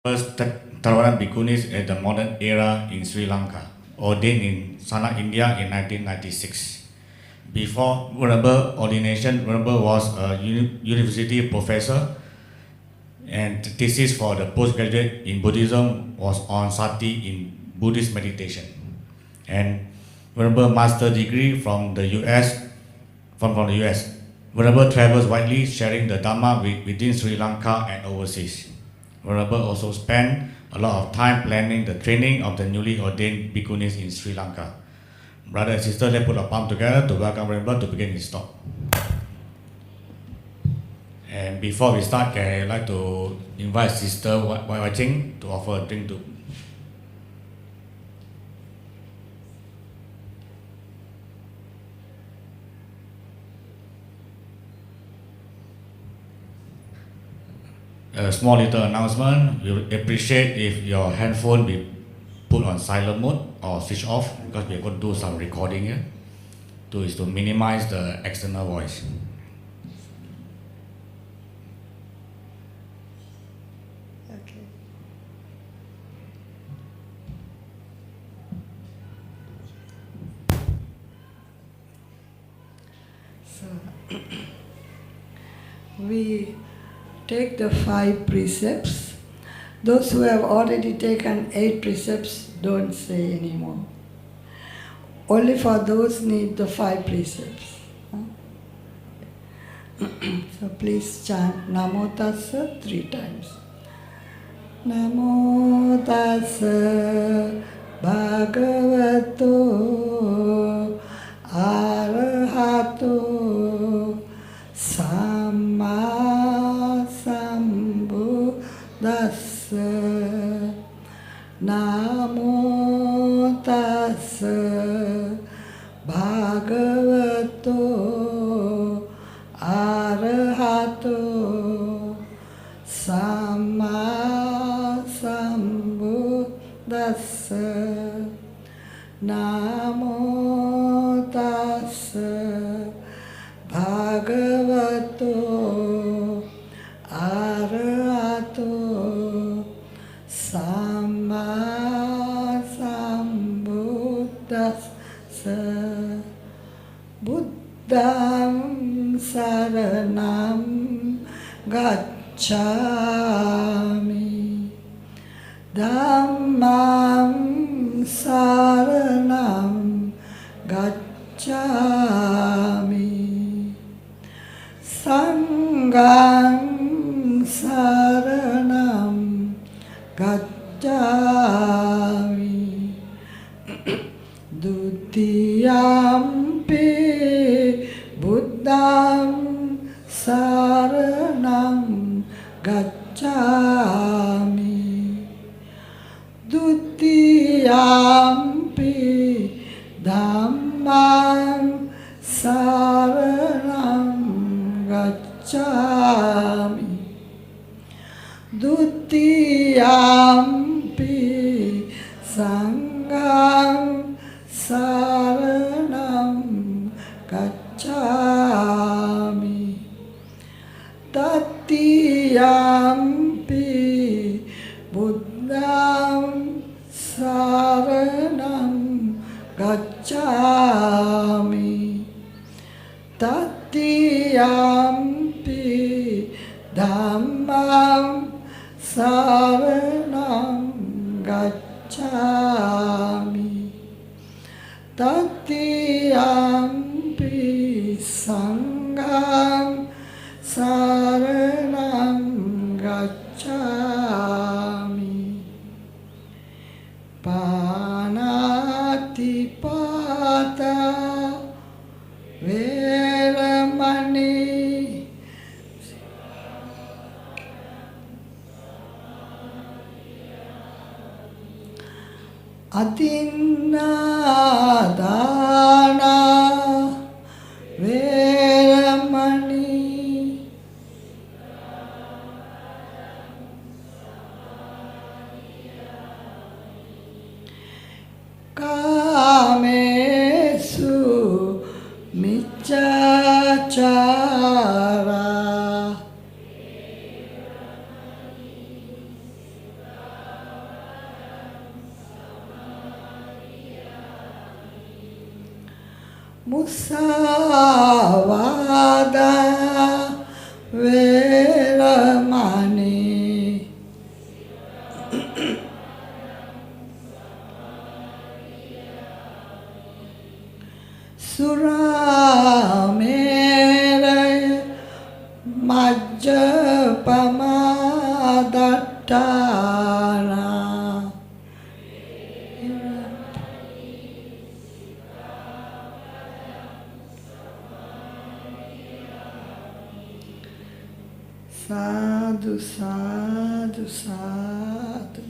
First Theravada Bhikkhunis at the modern era in Sri Lanka, ordained in Sana, India in 1996. Before Venerable ordination, Venerable was a university professor, and the thesis for the postgraduate in Buddhism was on sati in Buddhist meditation. And Venerable master degree from the US, from the US. Venerable travels widely, sharing the Dhamma within Sri Lanka and overseas. Venerable also spent a lot of time planning the training of the newly ordained bhikkhunis in Sri Lanka. Brother and sister, let's put our palm together to welcome Venerable to begin his talk. And before we start, I would like to invite Sister Wai Ching to offer a drink to. A small little announcement. We would appreciate if your handphone be put on silent mode or switch off, because we're going to do some recording here. Is to minimize the external voice. Okay. So we take the 5 precepts. Those who have already taken 8 precepts don't say anymore. Only for those need the 5 precepts. So please chant Namo Tassa 3 times. Namo Tassa Bhagavato Arahato Samma Sambuddhassa. Namo Tassa Bhagavato Arahato Samma Sambuddhassa. Namo Tassa Bhagavato Arahato Samma Sambuddhassa. Buddham Saranam Gacchami. Dhammam Saranam Gacchami. Sangham Saranam Gacchami. Dutiyampi Buddham Saranam Gacchami. Dutiyampi Dhammam Saranam Gacchami. Dutiyampi Sangham Saranam Gacchami. Tatiyampi Buddham Saranam Gacchami. Tatiyampi Dhammam Saranam Gacchami. Tatiyampi Sangham Saranam Gacchami. Panatipata Veramani. Adinadana Veramani. Kamesu Michachara. Musavada Veramani Suramera Majjapamadatana Sadhu, sadhu, sadhu.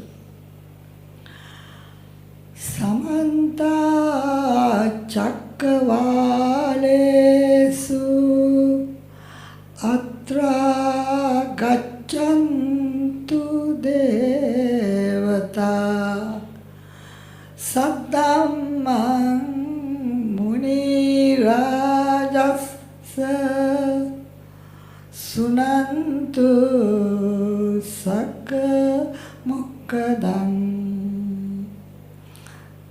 Samanta Chakravalesu Atra Gachantu Devata Saddhammang Muni Rajasa Sunantu Sakka Mukkadang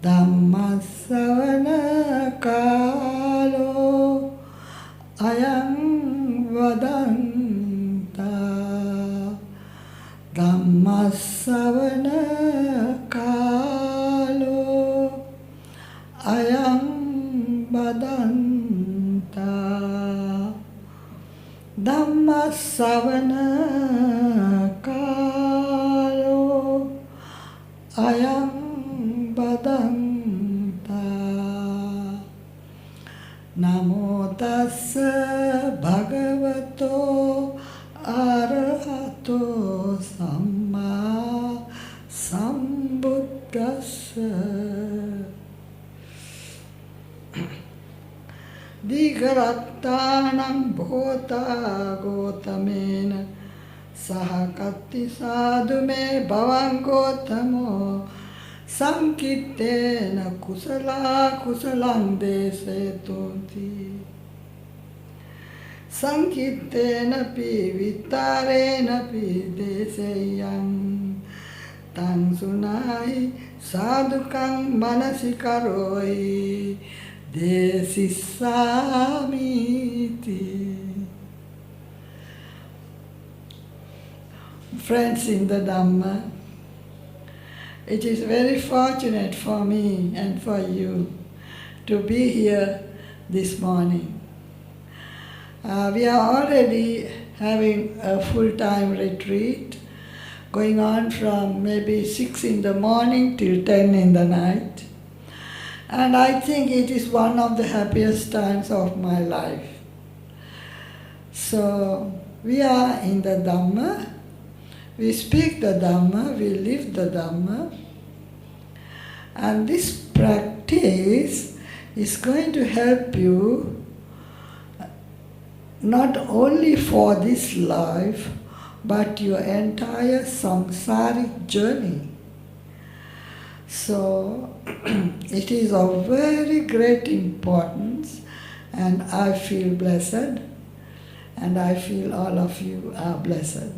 Dhammasavana Kalo Ayang Vadanta Dhammasavana Kalo Ayang Vadanta Dhammasavana Kalo Ayang Badanta Namo tassa bhagavato arahato samma sambuddhassa Digarattanam bhota gotamena sahakatti sadhu me bhavan gotamo Sankitena kusala kusalang desetunti Sankitena pi vitarena pi deseyang Tang sunai sadhukang manasikaroi desisamiti Friends in the Dhamma, it is very fortunate for me and for you to be here this morning. We are already having a full-time retreat going on from maybe 6 in the morning till 10 in the night. And I think it is one of the happiest times of my life. So we are in the Dhamma. We speak the Dhamma, we live the Dhamma, and this practice is going to help you not only for this life, but your entire samsaric journey. So it is of very great importance, and I feel blessed, and I feel all of you are blessed.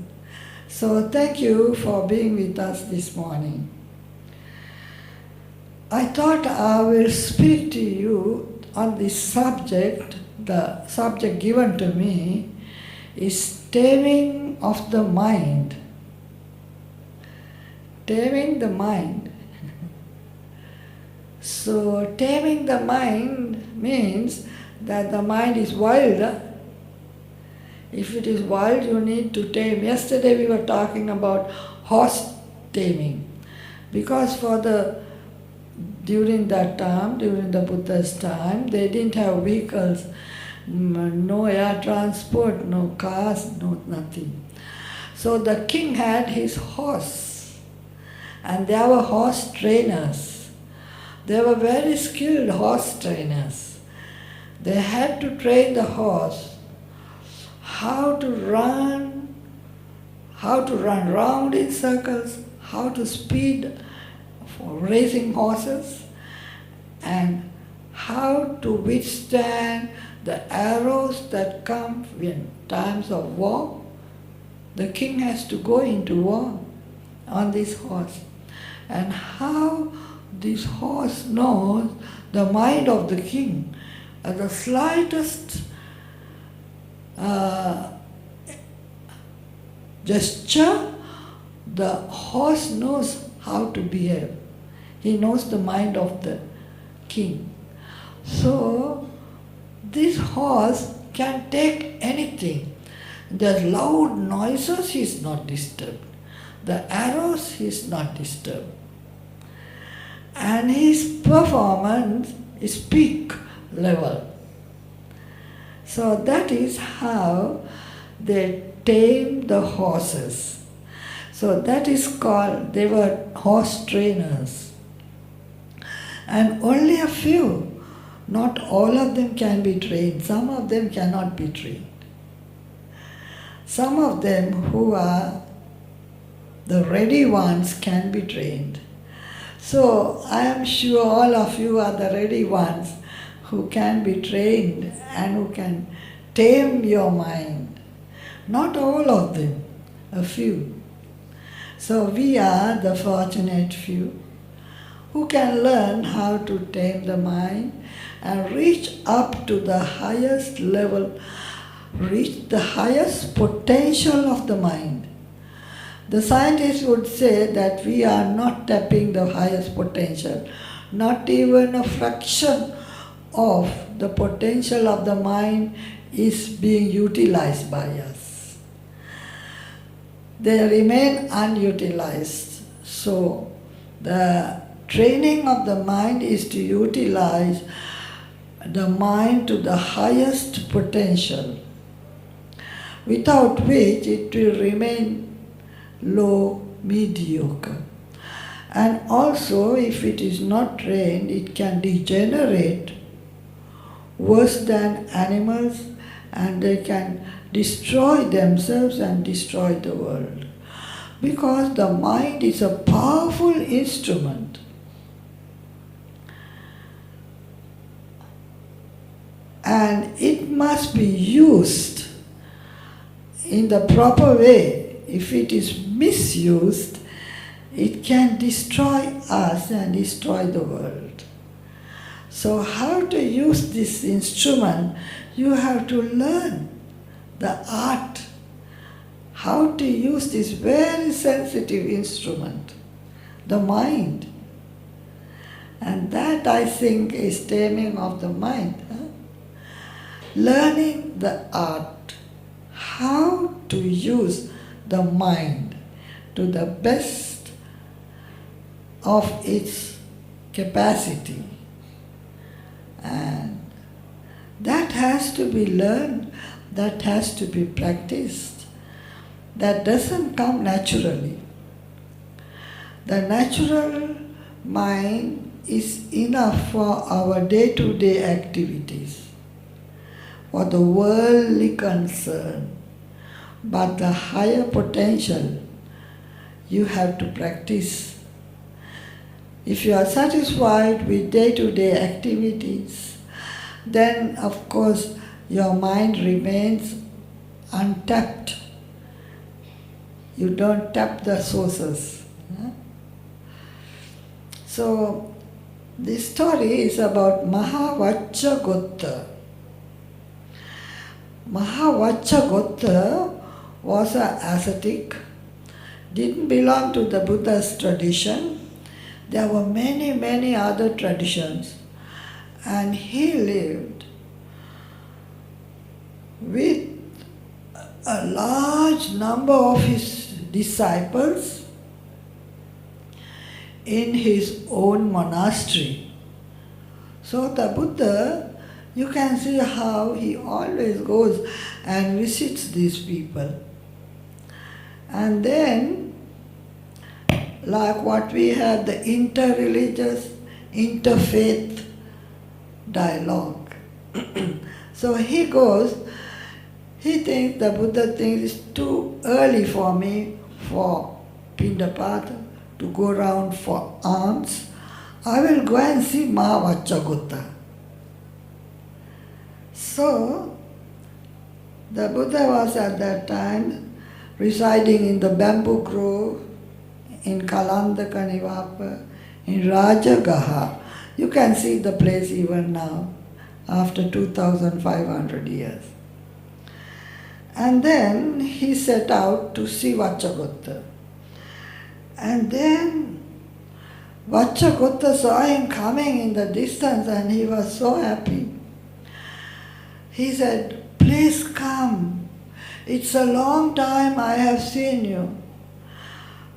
So thank you for being with us this morning. I thought I will speak to you on this subject. The subject given to me is taming of the mind. Taming the mind. So taming the mind means that the mind is wild. If it is wild, you need to tame. Yesterday we were talking about horse taming. Because during that time, during the Buddha's time, they didn't have vehicles, no air transport, no cars, no nothing. So the king had his horse, and there were horse trainers. They were very skilled horse trainers. They had to train the horse how to run round in circles, how to speed for racing horses, and how to withstand the arrows that come in times of war. The king has to go into war on this horse. And how this horse knows the mind of the king, At the slightest gesture, the horse knows how to behave. He knows the mind of the king. So, this horse can take anything. The loud noises, he is not disturbed. The arrows, he is not disturbed. And his performance is peak level. So that is how they tame the horses. So that is called, they were horse trainers. And only a few, not all of them can be trained. Some of them cannot be trained. Some of them who are the ready ones can be trained. So I am sure all of you are the ready ones who can be trained and who can tame your mind. Not all of them, a few. So we are the fortunate few who can learn how to tame the mind and reach up to the highest level, reach the highest potential of the mind. The scientists would say that we are not tapping the highest potential, not even a fraction of the potential of the mind is being utilized by us. They remain unutilized. So the training of the mind is to utilize the mind to the highest potential, without which it will remain low, mediocre. And also, if it is not trained, it can degenerate worse than animals, and they can destroy themselves and destroy the world. Because the mind is a powerful instrument. And it must be used in the proper way. If it is misused, it can destroy us and destroy the world. So how to use this instrument, you have to learn the art, how to use this very sensitive instrument, the mind. And that, I think, is taming of the mind. Learning the art, how to use the mind to the best of its capacity. And that has to be learned, that has to be practiced. That doesn't come naturally. The natural mind is enough for our day-to-day activities, for the worldly concern. But the higher potential, you have to practice. If you are satisfied with day-to-day activities, then of course your mind remains untapped. You don't tap the sources. So this story is about Mahavachagotta. Mahavachagotta was an ascetic, didn't belong to the Buddha's tradition. There were many, many other traditions. And he lived with a large number of his disciples in his own monastery. So the Buddha, you can see how he always goes and visits these people. And then, like what we have, the interreligious, interfaith dialogue. So he goes, he thinks, the Buddha thinks it's too early for me for Pindapata, to go around for alms. I will go and see Mahavachagotta. So, the Buddha was at that time residing in the bamboo grove in Kalandaka, in Rajagaha. You can see the place even now. after 2500 years. And then he set out to see Vacchagotta. And then Vacchagotta saw him coming in the distance and he was so happy. He said, "Please come. It's a long time I have seen you.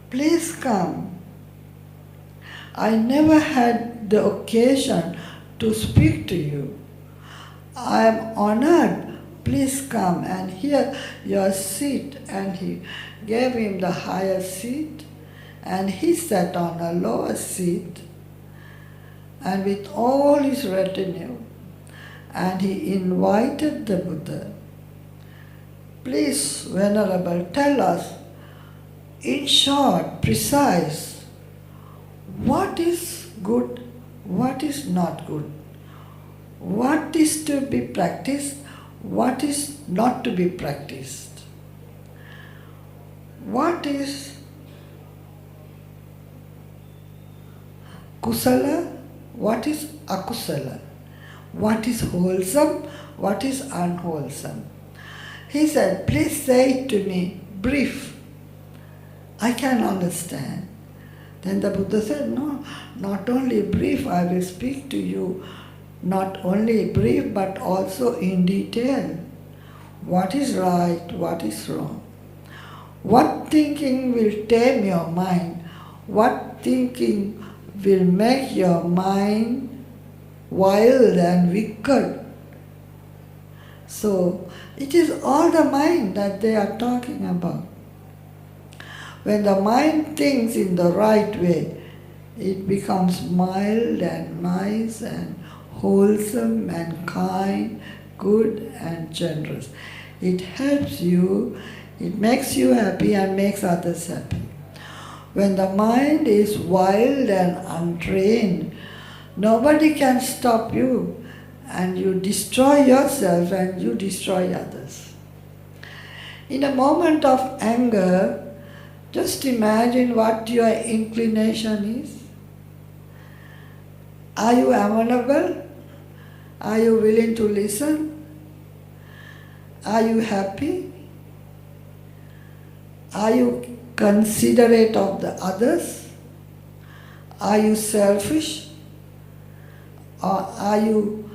Please come. I never had the occasion to speak to you. I am honored. Please come and here your seat." And he gave him the higher seat and he sat on a lower seat and with all his retinue, and he invited the Buddha. "Please, Venerable, tell us, in short, precise, what is good, what is not good, what is to be practiced, what is not to be practiced, what is kusala, what is akusala, what is wholesome, what is unwholesome." He said, "Please say it to me, brief. I can understand." Then the Buddha said, "No, not only brief, I will speak to you, not only brief, but also in detail. What is right, what is wrong? What thinking will tame your mind? What thinking will make your mind wild and wicked?" So, it is all the mind that they are talking about. When the mind thinks in the right way, it becomes mild and nice and wholesome and kind, good and generous. It helps you, it makes you happy and makes others happy. When the mind is wild and untrained, nobody can stop you, and you destroy yourself and you destroy others. In a moment of anger, just imagine what your inclination is. Are you amenable? Are you willing to listen? Are you happy? Are you considerate of the others? Are you selfish? Or are you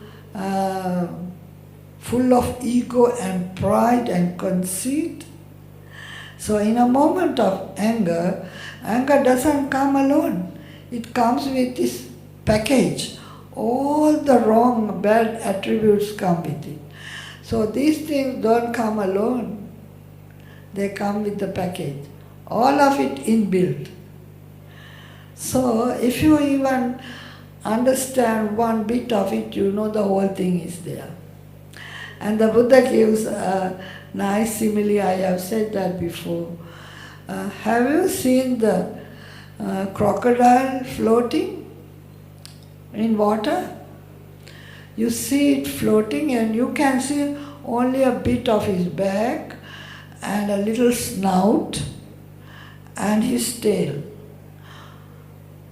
full of ego and pride and conceit? So in a moment of anger, anger doesn't come alone. It comes with this package. All the wrong, bad attributes come with it. So these things don't come alone. They come with the package. All of it inbuilt. So if you even understand one bit of it, you know the whole thing is there. And the Buddha gives a nice simile, I have said that before. Have you seen the crocodile floating in water? You see it floating and you can see only a bit of his back and a little snout and his tail.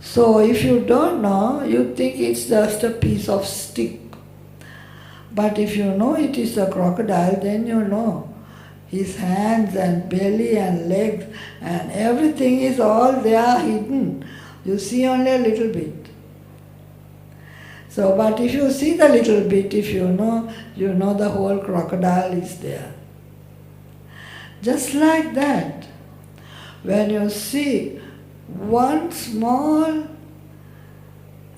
So if you don't know, you think it's just a piece of stick. But if you know it is a crocodile, then you know his hands and belly and legs and everything is all there hidden. You see only a little bit. So, but if you see the little bit, if you know the whole crocodile is there. Just like that, when you see one small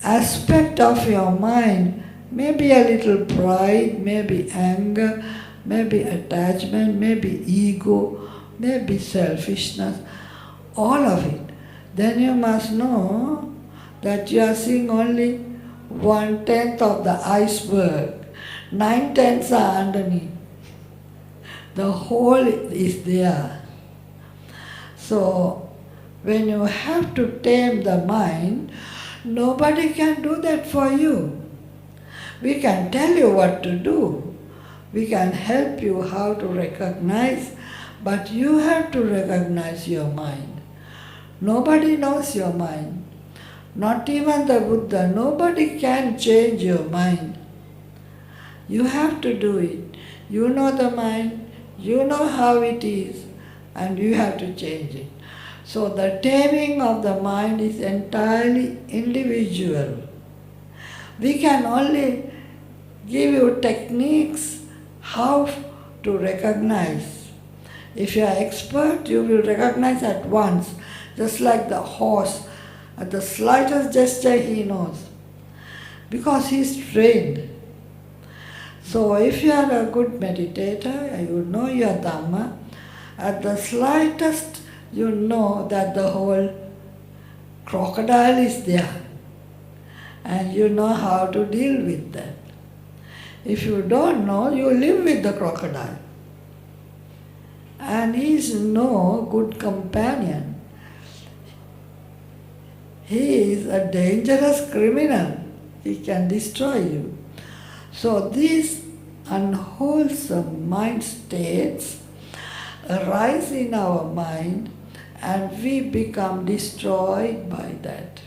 aspect of your mind, maybe a little pride, maybe anger, maybe attachment, maybe ego, maybe selfishness, all of it, then you must know that you are seeing only 1/10 of the iceberg. 9/10 are underneath. The whole is there. So, when you have to tame the mind, nobody can do that for you. We can tell you what to do. We can help you how to recognize, but you have to recognize your mind. Nobody knows your mind. Not even the Buddha. Nobody can change your mind. You have to do it. You know the mind, you know how it is, and you have to change it. So the taming of the mind is entirely individual. We can only give you techniques how to recognize. If you are expert, you will recognize at once, just like the horse. At the slightest gesture he knows, because he is trained. So if you are a good meditator, you know your Dhamma, at the slightest you know that the whole crocodile is there, and you know how to deal with that. If you don't know, you live with the crocodile. And he is no good companion. He is a dangerous criminal. He can destroy you. So these unwholesome mind states arise in our mind, and we become destroyed by that.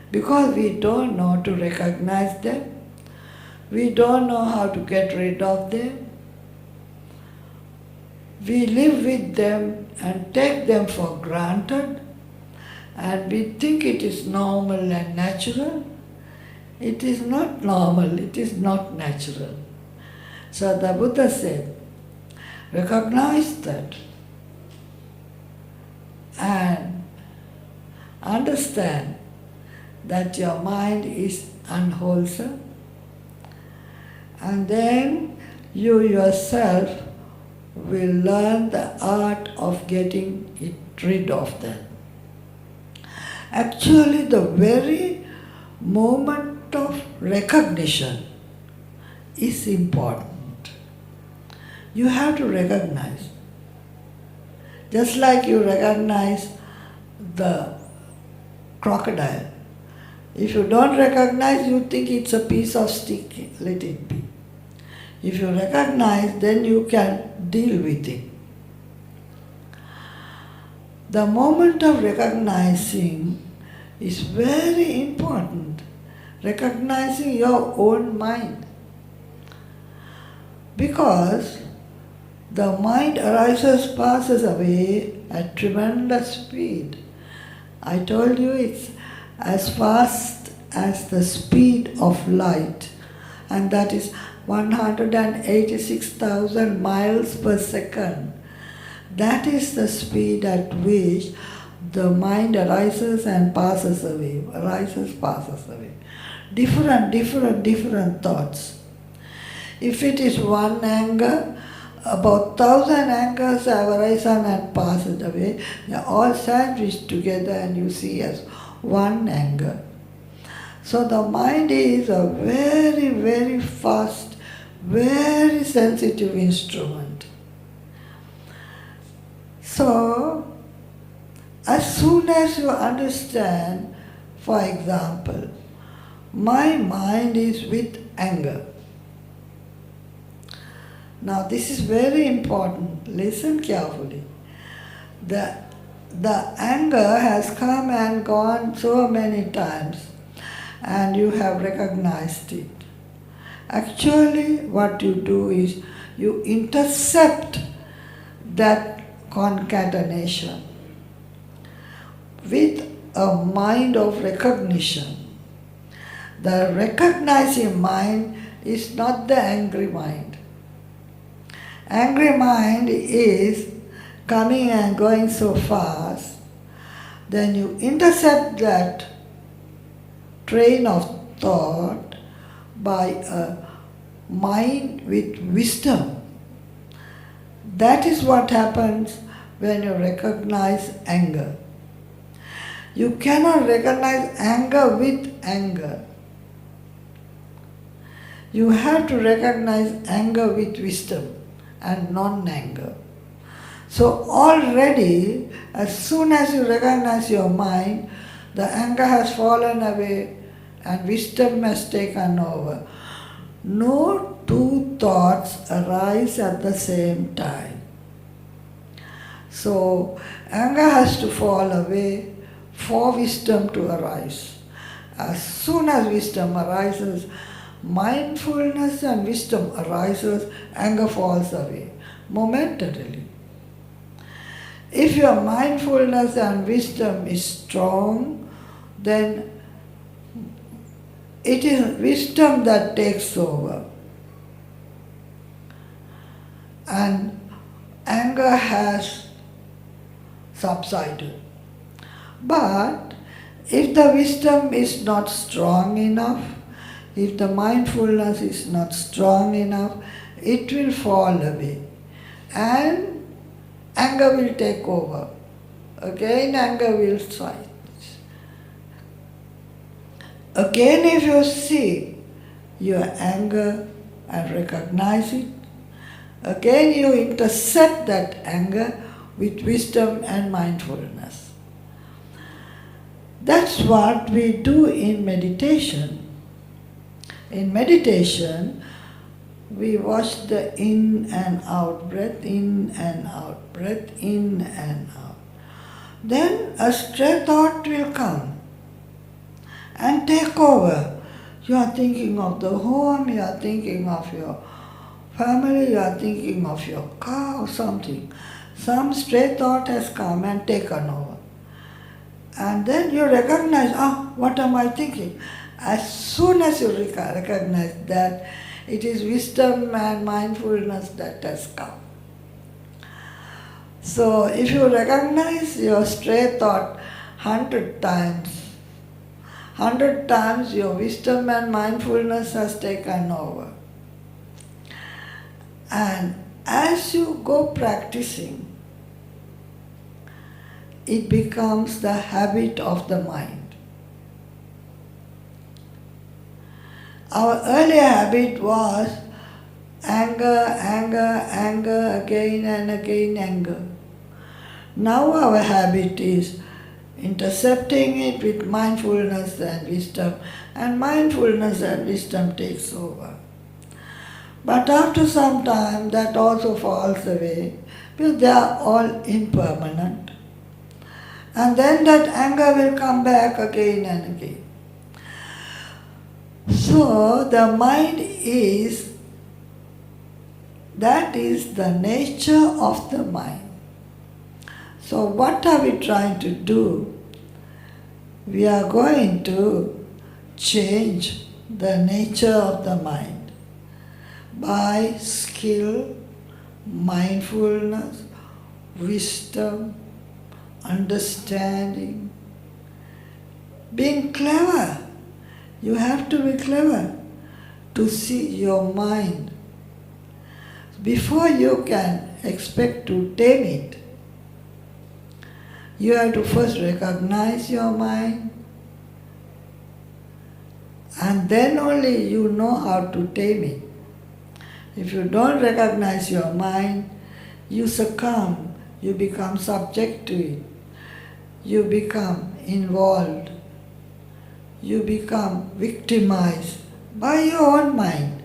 Because we don't know to recognize them, we don't know how to get rid of them. We live with them and take them for granted, and we think it is normal and natural. It is not normal, it is not natural. So the Buddha said, recognize that and understand that your mind is unwholesome, and then you yourself will learn the art of getting it rid of them. Actually, the very moment of recognition is important. You have to recognize. Just like you recognize the crocodile. If you don't recognize, you think it's a piece of stick, let it be. If you recognize, then you can deal with it. The moment of recognizing is very important. Recognizing your own mind. Because the mind arises, passes away at tremendous speed. I told you it's as fast as the speed of light, and that is 186,000 miles per second. That is the speed at which the mind arises and passes away, arises, passes away. Different thoughts. If it is one anger, about 1,000 angers have arisen and passed away. They are all sandwiched together and you see as one anger. So the mind is a very fast, very sensitive instrument. So, as soon as you understand, for example, my mind is with anger. Now this is very important. Listen carefully. The anger has come and gone so many times, and you have recognized it. Actually, what you do is you intercept that concatenation with a mind of recognition. The recognizing mind is not the angry mind. Angry mind is coming and going so fast. Then you intercept that train of thought by a mind with wisdom. That is what happens when you recognize anger. You cannot recognize anger with anger. You have to recognize anger with wisdom and non-anger. So already, as soon as you recognize your mind, the anger has fallen away and wisdom has taken over. No two thoughts arise at the same time. So anger has to fall away for wisdom to arise. As soon as wisdom arises, mindfulness and wisdom arises, anger falls away momentarily. If your mindfulness and wisdom is strong, then it is wisdom that takes over. And anger has subsided. But if the wisdom is not strong enough, if the mindfulness is not strong enough, it will fall away. And anger will take over. Again, anger will strike. Again, if you see your anger and recognize it, again you intercept that anger with wisdom and mindfulness. That's what we do in meditation. In meditation, we watch the in and out breath, in and out, breath in and out. Then a stray thought will come and take over. You are thinking of the home, you are thinking of your family, you are thinking of your car or something. Some stray thought has come and taken over. And then you recognize, what am I thinking? As soon as you recognize that, it is wisdom and mindfulness that has come. So if you recognize your stray thought 100 times your wisdom and mindfulness has taken over. And as you go practicing, it becomes the habit of the mind. Our earlier habit was anger, again and again anger. Now our habit is intercepting it with mindfulness and mindfulness and wisdom takes over. But after some time, that also falls away, because they are all impermanent. And then that anger will come back again and again. So the mind that is the nature of the mind. So what are we trying to do? We are going to change the nature of the mind by skill, mindfulness, wisdom, understanding, being clever. You have to be clever to see your mind. Before you can expect to tame it, you have to first recognize your mind, and then only you know how to tame it. If you don't recognize your mind, you succumb, you become subject to it, you become involved, you become victimized by your own mind.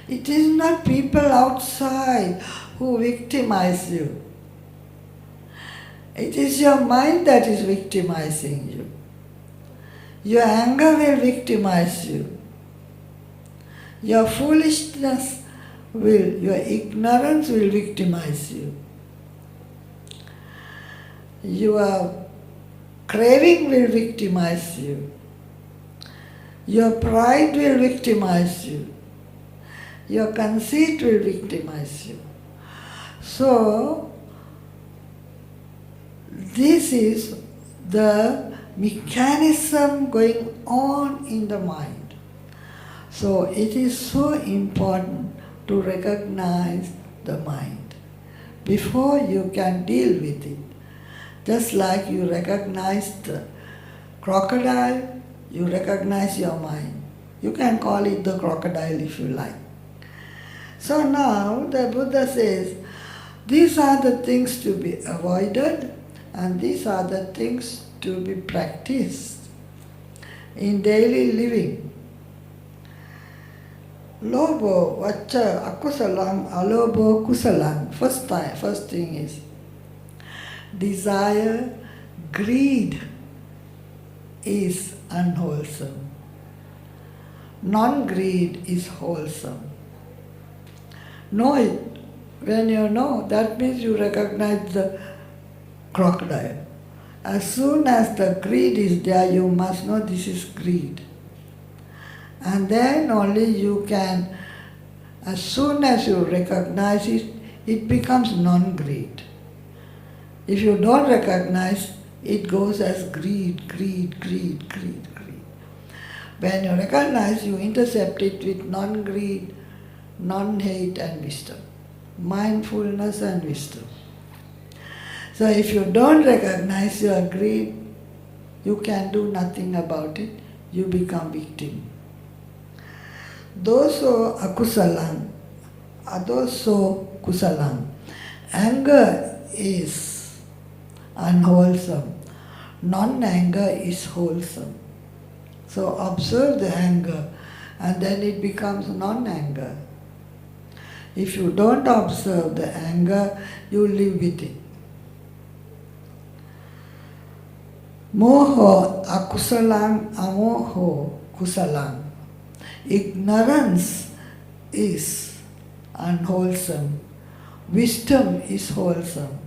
It is not people outside who victimize you. It is your mind that is victimizing you. Your anger will victimize you. Your foolishness your ignorance will victimize you. Your craving will victimize you. Your pride will victimize you. Your conceit will victimize you. So, this is the mechanism going on in the mind. So, it is so important to recognize the mind before you can deal with it. Just like you recognize the crocodile, you recognize your mind. You can call it the crocodile if you like. So now the Buddha says, these are the things to be avoided and these are the things to be practiced in daily living. Lobo, vacca, akusalang, alobo, kusalang. First thing is desire, greed is unwholesome. Non-greed is wholesome. Know it. When you know, that means you recognize the crocodile. As soon as the greed is there, you must know this is greed. And then only you can, as soon as you recognize it, it becomes non-greed. If you don't recognize, it goes as greed, greed, greed, greed, greed. When you recognize, you intercept it with non-greed, non-hate and wisdom. Mindfulness and wisdom. So if you don't recognize your greed, you can do nothing about it. You become victim. Doso akusalam, adoso kusalam. Anger is unwholesome. Non-anger is wholesome. So observe the anger and then it becomes non-anger. If you don't observe the anger, you live with it. Moho akusalam amoho kusalam. Ignorance is unwholesome. Wisdom is wholesome.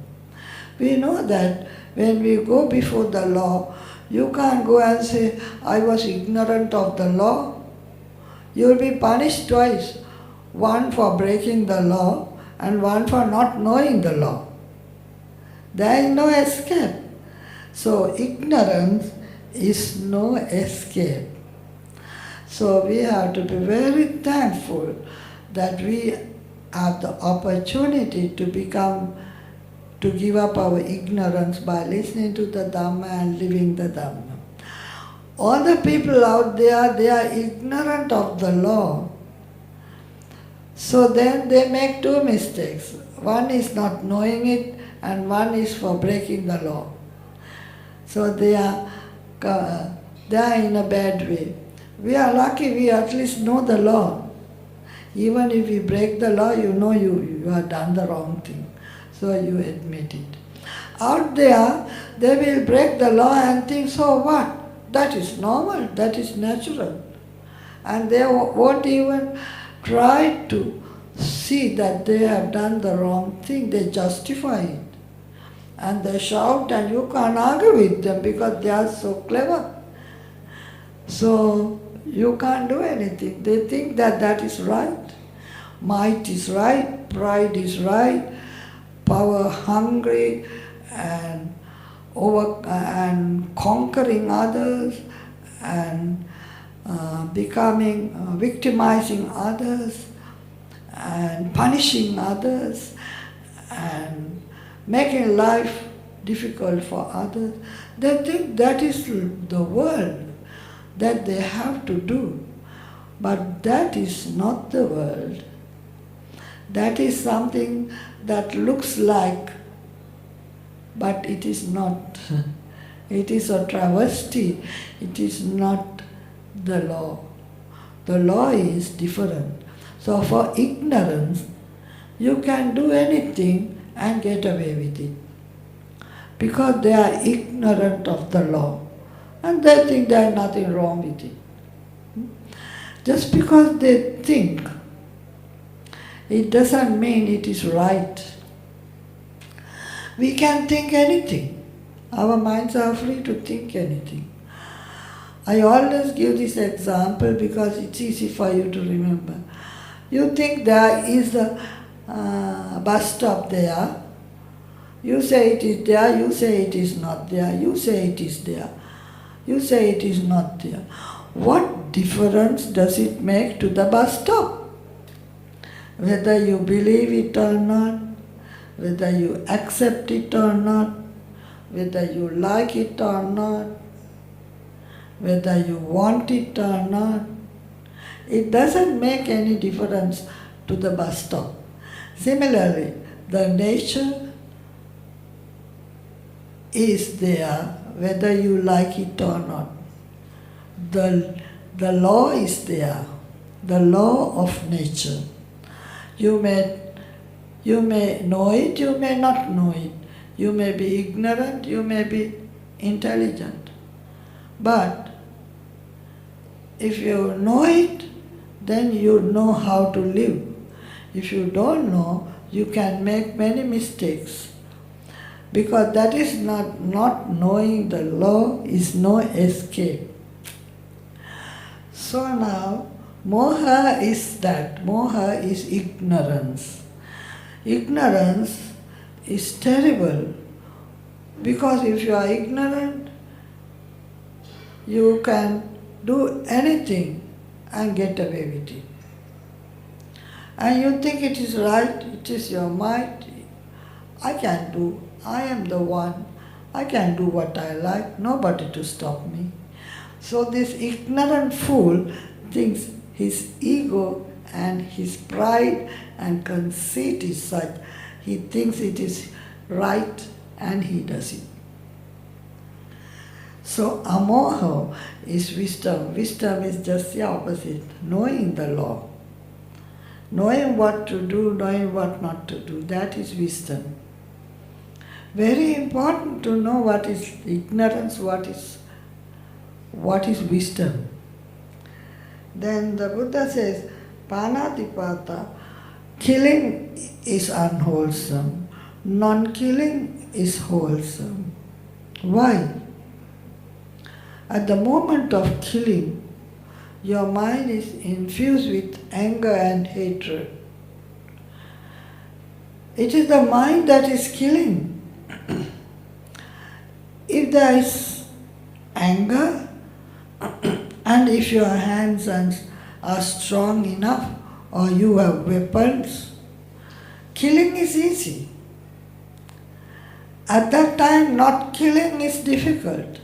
We know that when we go before the law, you can't go and say, I was ignorant of the law. You will be punished twice. One for breaking the law and one for not knowing the law. There is no escape. So ignorance is no escape. So we have to be very thankful that we have the opportunity to give up our ignorance by listening to the Dhamma and living the Dhamma. All the people out there, they are ignorant of the law. So then they make two mistakes. One is not knowing it and one is for breaking the law. So they are in a bad way. We are lucky we at least know the law. Even if we break the law, you know you have done the wrong thing. So you admit it. Out there, they will break the law and think, so what? That is normal, that is natural. And they won't even try to see that they have done the wrong thing. They justify it. And they shout and you can't argue with them because they are so clever. So you can't do anything. They think that that is right. Might is right, pride is right, power hungry and conquering others and victimizing others and punishing others and making life difficult for others. They think that is the world that they have to do. But that is not the world. That is something that looks like, but it is not. It is a travesty. It is not the law. The law is different. So for ignorance, you can do anything and get away with it. Because they are ignorant of the law. And they think there is nothing wrong with it. Just because they think, it doesn't mean it is right. We can think anything. Our minds are free to think anything. I always give this example because it's easy for you to remember. You think there is a bus stop there. You say it is there, you say it is not there, you say it is there, you say it is not there. What difference does it make to the bus stop? Whether you believe it or not, whether you accept it or not, whether you like it or not, whether you want it or not, it doesn't make any difference to the bus stop. Similarly, the nature is there whether you like it or not. The law is there, the law of nature. You may know it, you may not know it. You may be ignorant, you may be intelligent. But if you know it, then you know how to live. If you don't know, you can make many mistakes. Because that is not knowing the law is no escape. So now, moha is that. Moha is ignorance. Ignorance is terrible. Because if you are ignorant, you can do anything and get away with it. And you think it is right, it is your mind. I can do, I am the one, I can do what I like, nobody to stop me. So this ignorant fool thinks his ego and his pride and conceit is such, he thinks it is right and he does it. So amoha is wisdom. Wisdom is just the opposite, knowing the law. Knowing what to do, knowing what not to do, that is wisdom. Very important to know what is ignorance, what is wisdom. Then the Buddha says, Panatipata, killing is unwholesome, non-killing is wholesome. Why? At the moment of killing, your mind is infused with anger and hatred. It is the mind that is killing. If there is anger, and if your hands are strong enough, or you have weapons, killing is easy. At that time, not killing is difficult.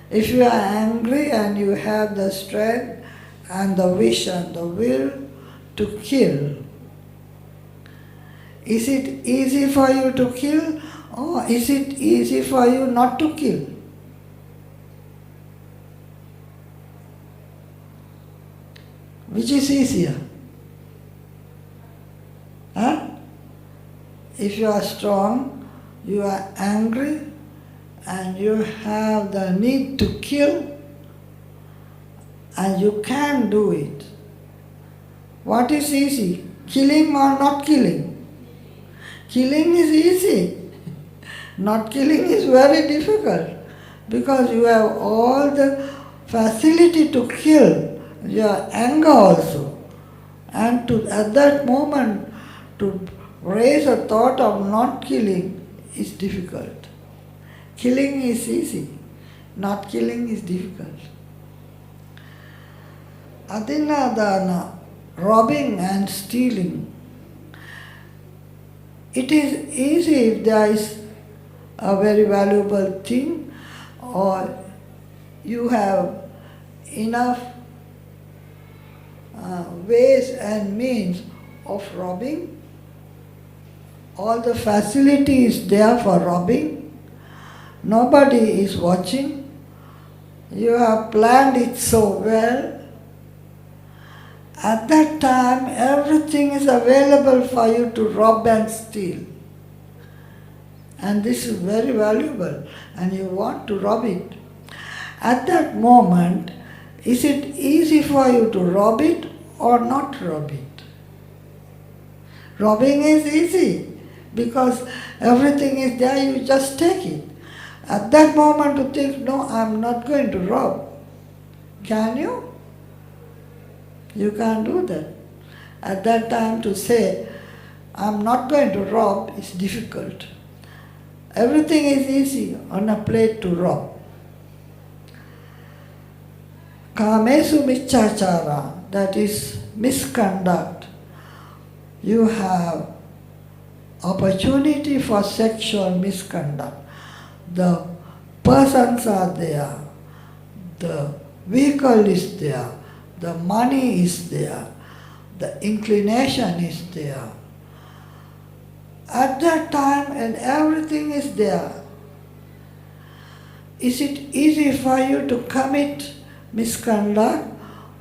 If you are angry and you have the strength and the wish and the will to kill, is it easy for you to kill, or is it easy for you not to kill? Which is easier? Huh? If you are strong, you are angry, and you have the need to kill, and you can do it. What is easy? Killing or not killing? Killing is easy. Not killing is very difficult, because you have all the facility to kill, your anger also. And at that moment, to raise a thought of not killing is difficult. Killing is easy, not killing is difficult. Adinadana, robbing and stealing. It is easy if there is a very valuable thing, or you have enough ways and means of robbing. All the facility is there for robbing. Nobody is watching. You have planned it so well. At that time, everything is available for you to rob and steal. And this is very valuable, and you want to rob it. At that moment, is it easy for you to rob it or not rob it? Robbing is easy, because everything is there, you just take it. At that moment to think, no, I'm not going to rob. Can you? You can't do that. At that time to say, I'm not going to rob is difficult. Everything is easy on a plate to rob. Kamesu michachara, that is misconduct. You have opportunity for sexual misconduct. The persons are there, the vehicle is there, the money is there, the inclination is there. At that time, and everything is there, is it easy for you to commit misconduct,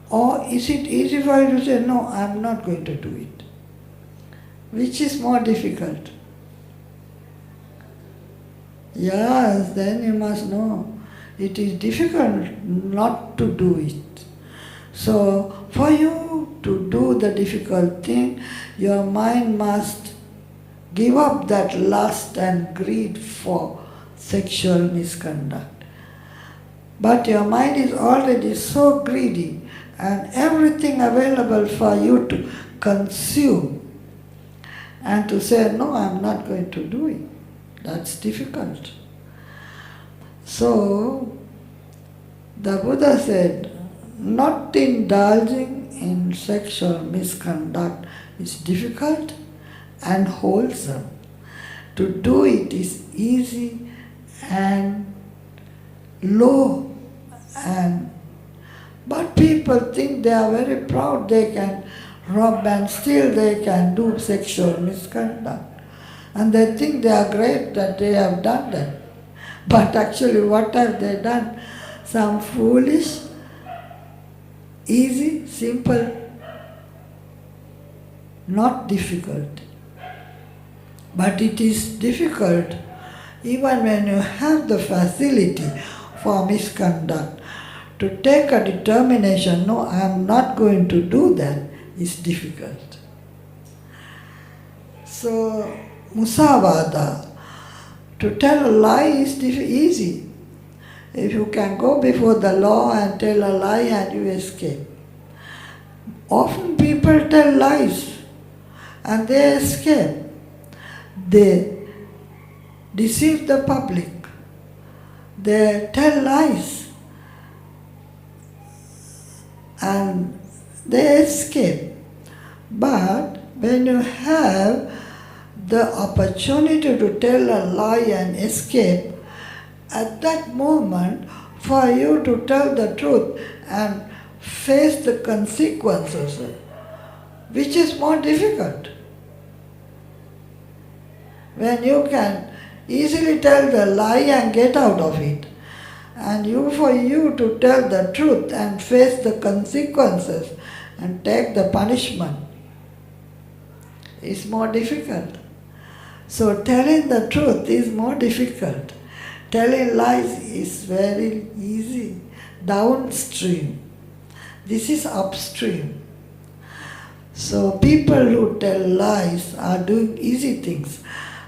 or is it easy for you to say, no, I'm not going to do it? Which is more difficult? Yes, then you must know it is difficult not to do it. So for you to do the difficult thing, your mind must give up that lust and greed for sexual misconduct. But your mind is already so greedy and everything available for you to consume and to say, no, I'm not going to do it. That's difficult. So the Buddha said, not indulging in sexual misconduct is difficult and wholesome. To do it is easy and low, but people think they are very proud, they can rob and steal, they can do sexual misconduct. And they think they are great that they have done that. But actually, what have they done? Some foolish, easy, simple, not difficult. But it is difficult even when you have the facility for misconduct. To take a determination, no, I am not going to do that, is difficult. So, musavada, to tell a lie is easy. If you can go before the law and tell a lie and you escape. Often people tell lies and they escape. They deceive the public. They tell lies and they escape. But when you have the opportunity to tell a lie and escape, at that moment, for you to tell the truth and face the consequences, which is more difficult. When you can easily tell the lie and get out of it, and for you to tell the truth and face the consequences and take the punishment is more difficult. So telling the truth is more difficult. Telling lies is very easy, downstream. This is upstream. So people who tell lies are doing easy things.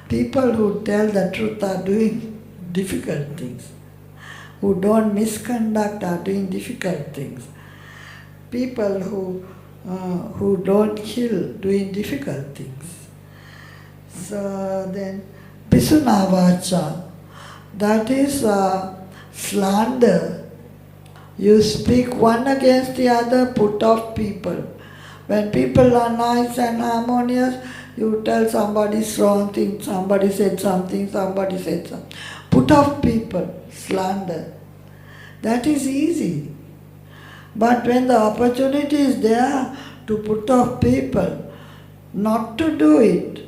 People who tell the truth are doing difficult things. Who don't misconduct are doing difficult things. People who don't kill doing difficult things. So then, pisunavacha, that is slander. You speak one against the other, put off people. When people are nice and harmonious, you tell somebody's wrong thing, somebody said something, somebody said something. Put off people, slander. That is easy. But when the opportunity is there to put off people, not to do it,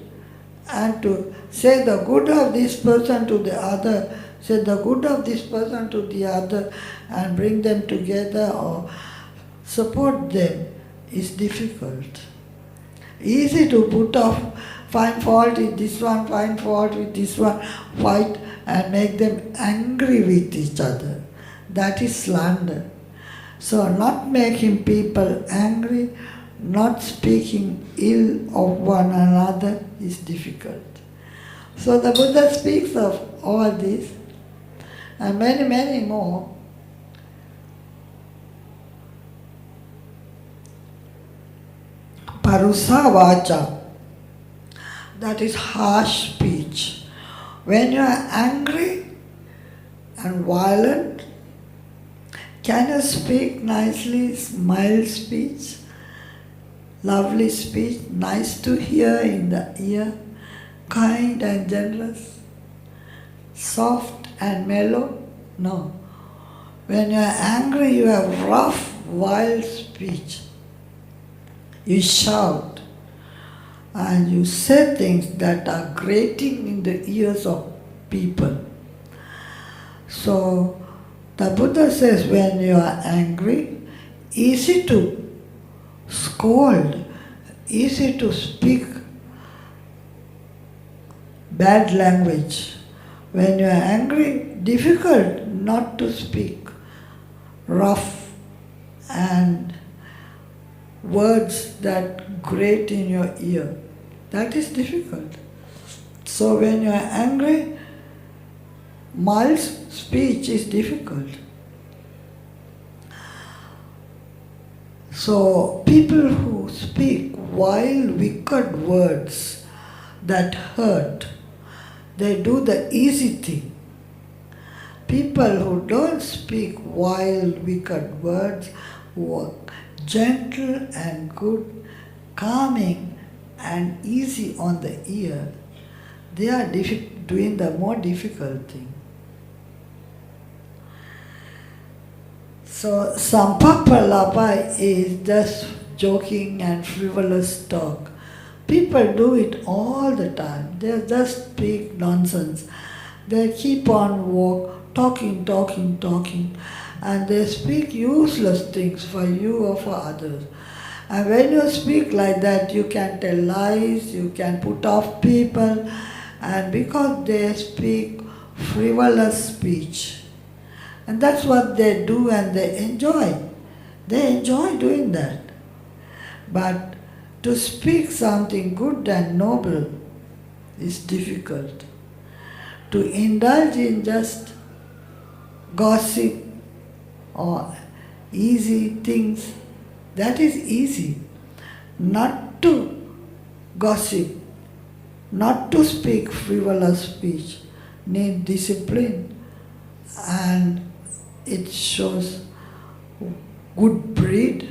and to say the good of this person to the other, say the good of this person to the other, and bring them together or support them, is difficult. Easy to put off, find fault with this one, find fault with this one, fight and make them angry with each other. That is slander. So not making people angry, not speaking ill of one another is difficult. So the Buddha speaks of all this and many, many more. Parusa vacha, that is harsh speech. When you are angry and violent, can you speak nicely, mild speech, lovely speech, nice to hear in the ear, kind and generous, soft and mellow? No. When you are angry, you have rough, wild speech. You shout and you say things that are grating in the ears of people. So the Buddha says when you are angry, easy to scold, easy to speak bad language. When you are angry, difficult not to speak rough and words that grate in your ear. That is difficult. So when you are angry, mild speech is difficult. So people who speak vile, wicked words that hurt, they do the easy thing. People who don't speak vile, wicked words, who are gentle and good, calming and easy on the ear, they are doing the more difficult thing. So Sampapalapa is just joking and frivolous talk. People do it all the time. They just speak nonsense. They keep on talking, and they speak useless things for you or for others. And when you speak like that, you can tell lies, you can put off people, and because they speak frivolous speech. And that's what they do and they enjoy. They enjoy doing that. But to speak something good and noble is difficult. To indulge in just gossip or easy things, that is easy. Not to gossip, not to speak frivolous speech, need discipline, and it shows good breed.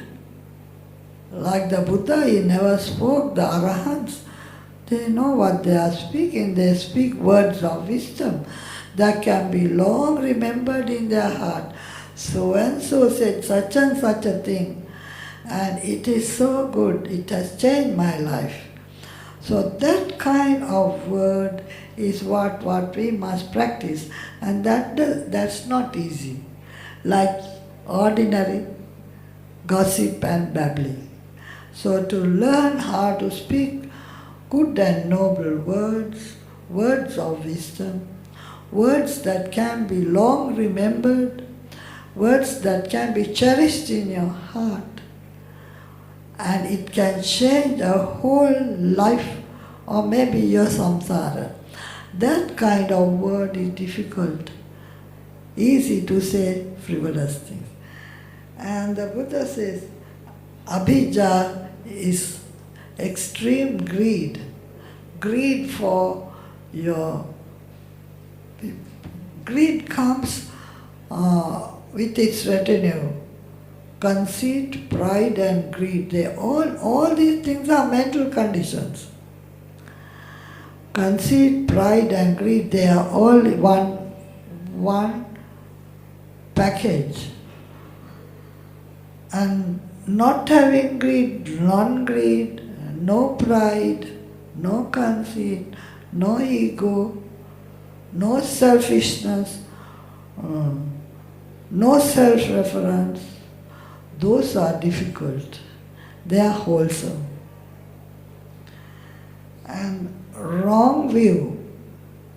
Like the Buddha, he never spoke. The Arahants, they know what they are speaking. They speak words of wisdom that can be long remembered in their heart. So and so said such and such a thing, and it is so good, it has changed my life. So that kind of word is what we must practice, and that's not easy, like ordinary gossip and babbling. So to learn how to speak good and noble words, words of wisdom, words that can be long remembered, words that can be cherished in your heart, and it can change a whole life or maybe your samsara. That kind of word is difficult. Easy to say frivolous things. And the Buddha says, abhijja is extreme greed. Greed for your... Greed comes with its retinue. Conceit, pride and greed, all these things are mental conditions. Conceit, pride and greed, they are all one package. And not having greed, non-greed, no pride, no conceit, no ego, no selfishness, no self-reference, those are difficult. They are wholesome. And wrong view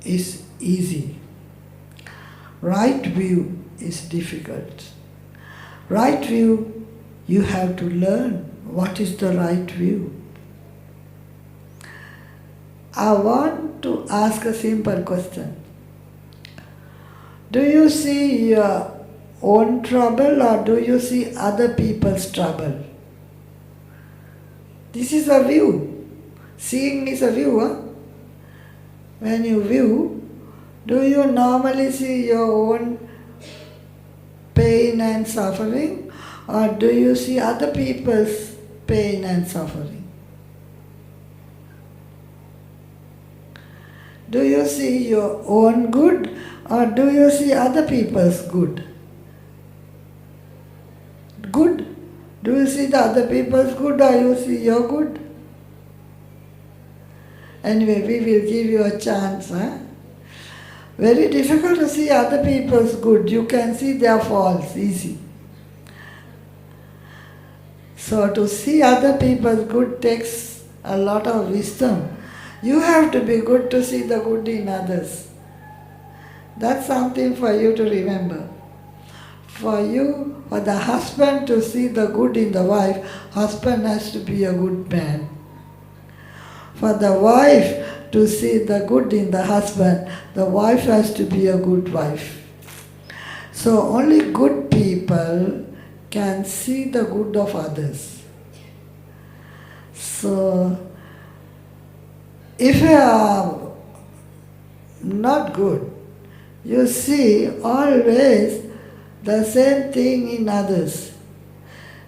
is easy. Right view is difficult. Right view, you have to learn what is the right view. I want to ask a simple question. Do you see your own trouble or do you see other people's trouble? This is a view. Seeing is a view. Huh? When you view, do you normally see your own pain and suffering, or do you see other people's pain and suffering? Do you see your own good, or do you see other people's good? Good? Do you see the other people's good, or you see your good? Anyway, we will give you a chance. Huh? Very difficult to see other people's good. You can see their faults, easy. So to see other people's good takes a lot of wisdom. You have to be good to see the good in others. That's something for you to remember. for the husband to see the good in the wife, husband has to be a good man. For the wife to see the good in the husband, the wife has to be a good wife. So only good people can see the good of others. So if you are not good, you see always the same thing in others.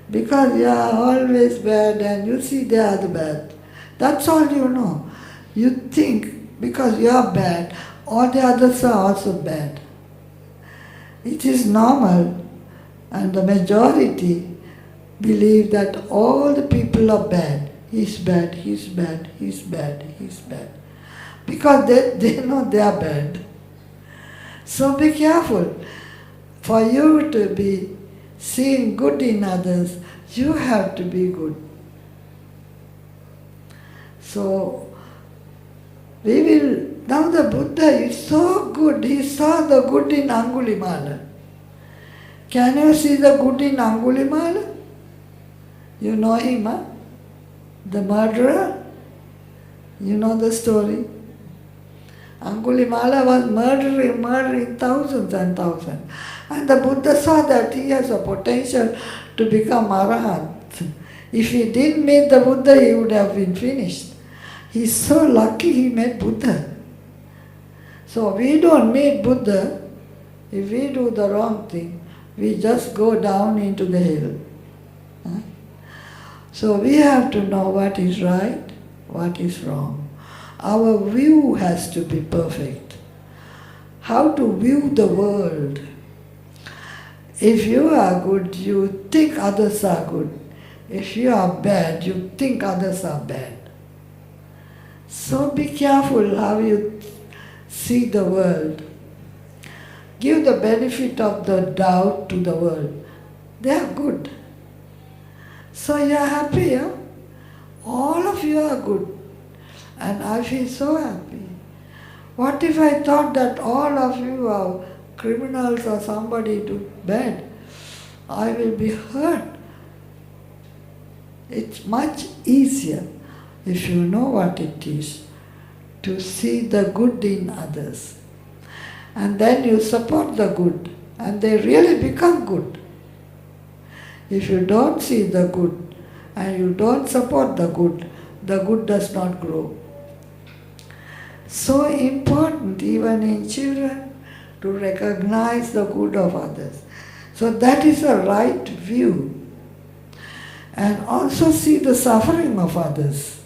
Because you are always bad and you see they are the bad. That's all you know. You think because you are bad, all the others are also bad. It is normal, and the majority believe that all the people are bad. He's bad, he's bad, he's bad, he's bad. Because they know they are bad. So be careful. For you to be seeing good in others, you have to be good. So, now the Buddha is so good, he saw the good in Angulimala. Can you see the good in Angulimala? You know him, huh? The murderer? You know the story? Angulimala was murdering thousands and thousands. And the Buddha saw that he has a potential to become Arahant. If he didn't meet the Buddha, he would have been finished. He's so lucky he met Buddha. So we don't meet Buddha. If we do the wrong thing, we just go down into the hill. Huh? So we have to know what is right, what is wrong. Our view has to be perfect. How to view the world. If you are good, you think others are good. If you are bad, you think others are bad. So be careful how you see the world. Give the benefit of the doubt to the world. They are good. So you are happy, huh? All of you are good. And I feel so happy. What if I thought that all of you are criminals or somebody do bad? I will be hurt. It's much easier, if you know what it is, to see the good in others. And then you support the good, and they really become good. If you don't see the good, and you don't support the good does not grow. So important, even in children, to recognize the good of others. So that is a right view. And also see the suffering of others.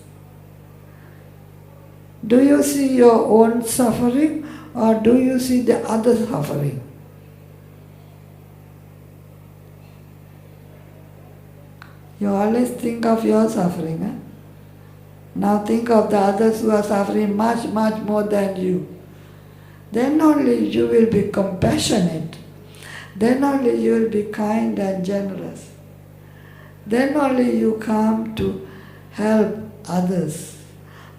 Do you see your own suffering, or do you see the other suffering? You always think of your suffering. Eh? Now think of the others who are suffering much, much more than you. Then only you will be compassionate. Then only you will be kind and generous. Then only you come to help others.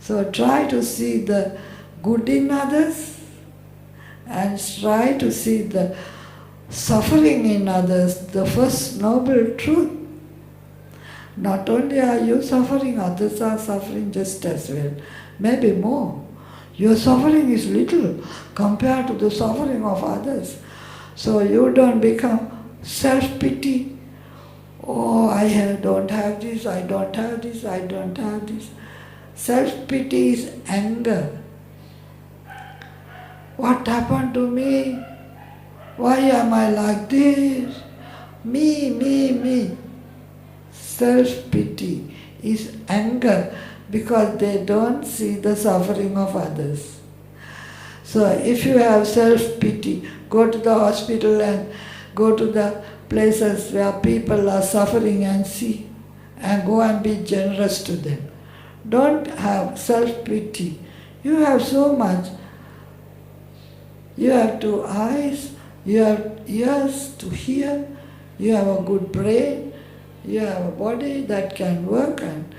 So try to see the good in others and try to see the suffering in others, the first noble truth. Not only are you suffering, others are suffering just as well, maybe more. Your suffering is little compared to the suffering of others. So you don't become self-pity. Oh, don't have this, I don't have this, I don't have this. Self-pity is anger. What happened to me? Why am I like this? Me. Self-pity is anger because they don't see the suffering of others. So if you have self-pity, go to the hospital and go to the places where people are suffering and see, and go and be generous to them. Don't have self-pity. You have so much. You have 2 eyes, you have ears to hear, you have a good brain, you have a body that can work, and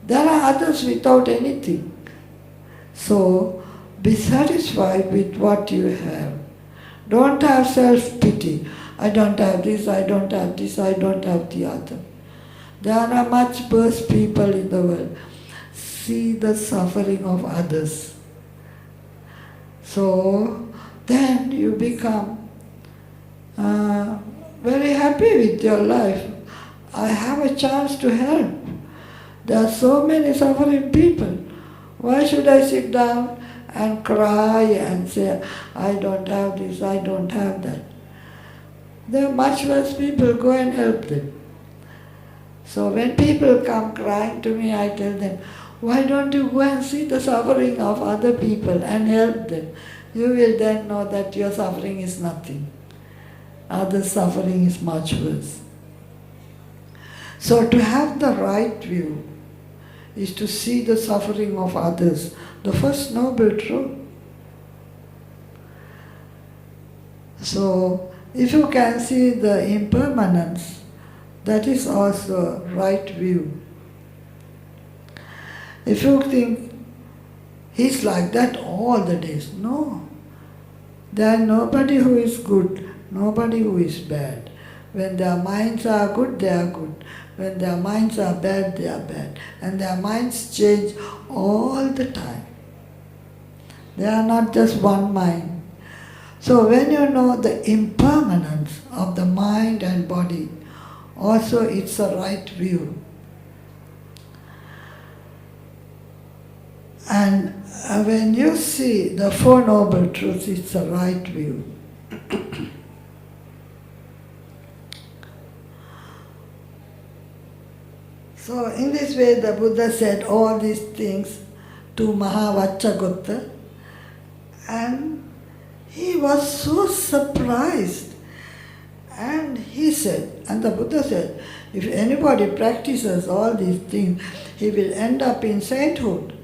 there are others without anything. So be satisfied with what you have. Don't have self-pity. I don't have this, I don't have this, I don't have the other. There are much worse people in the world. See the suffering of others. So then you become very happy with your life. I have a chance to help. There are so many suffering people. Why should I sit down and cry and say, I don't have this, I don't have that? There are much worse people, go and help them. So when people come crying to me, I tell them, why don't you go and see the suffering of other people and help them? You will then know that your suffering is nothing. Others' suffering is much worse. So to have the right view is to see the suffering of others, the first noble truth. So if you can see the impermanence, that is also right view. If you think he's like that all the days, no. There is nobody who is good, nobody who is bad. When their minds are good, they are good. When their minds are bad, they are bad. And their minds change all the time. They are not just one mind. So when you know the impermanence of the mind and body, also it's a right view. And when you see the Four Noble Truths, it's a right view. So in this way the Buddha said all these things to Mahavaccagutta, and he was so surprised. And he said, and the Buddha said, if anybody practices all these things, he will end up in sainthood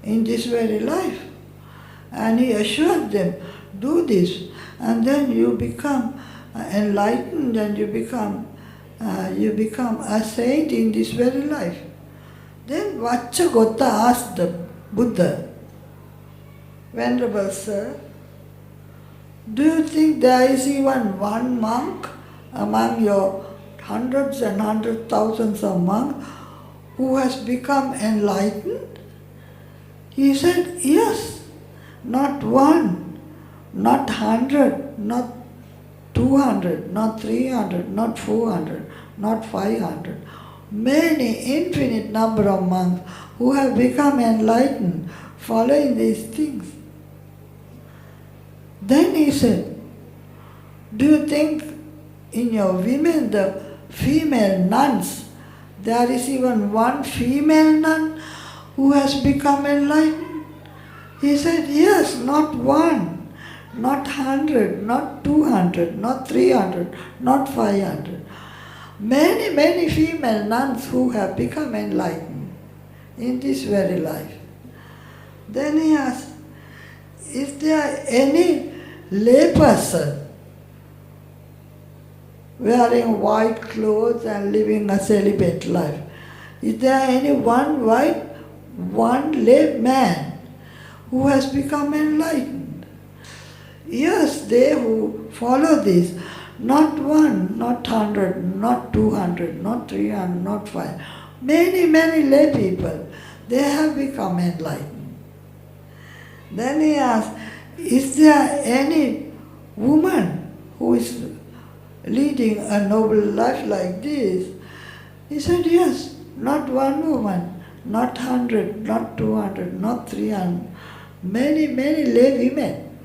in this very life. And he assured them, do this, and then you become enlightened and you become a saint in this very life. Then Vaccagutta asked the Buddha, Venerable Sir, do you think there is even one monk among your hundreds and thousands of monks who has become enlightened? He said, yes, not one, not 100, not 200, not 300, not 400, not 500. Many, infinite number of monks who have become enlightened following these things. Then he said, do you think in your women, the female nuns, there is even one female nun who has become enlightened? He said, yes, not one, not 100, not 200, not 300, not 500. Many, many female nuns who have become enlightened in this very life. Then he asked, is there any layperson wearing white clothes and living a celibate life? Is there any one layman who has become enlightened? Yes, they who follow this, not one, not 100, not 200, not 300, not 5. Many, many lay people, they have become enlightened. Then he asked, is there any woman who is leading a noble life like this? He said, yes, not one woman, not 100, not 200, not 300, many, many lay women.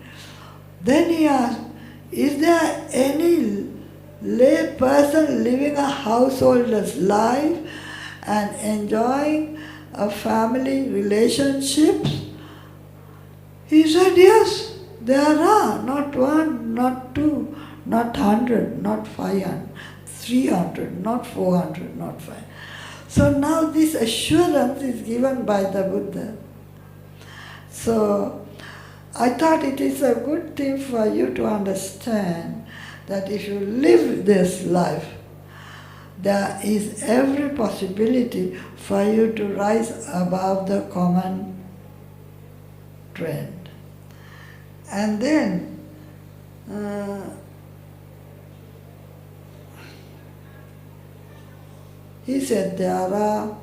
Then he asked, is there any lay person living a householder's life and enjoying a family relationships? He said, yes, there are, not one, not two, not 100, not 500, 300, not 400, not 5. So now this assurance is given by the Buddha. So I thought it is a good thing for you to understand that if you live this life, there is every possibility for you to rise above the common trend. And then He said there are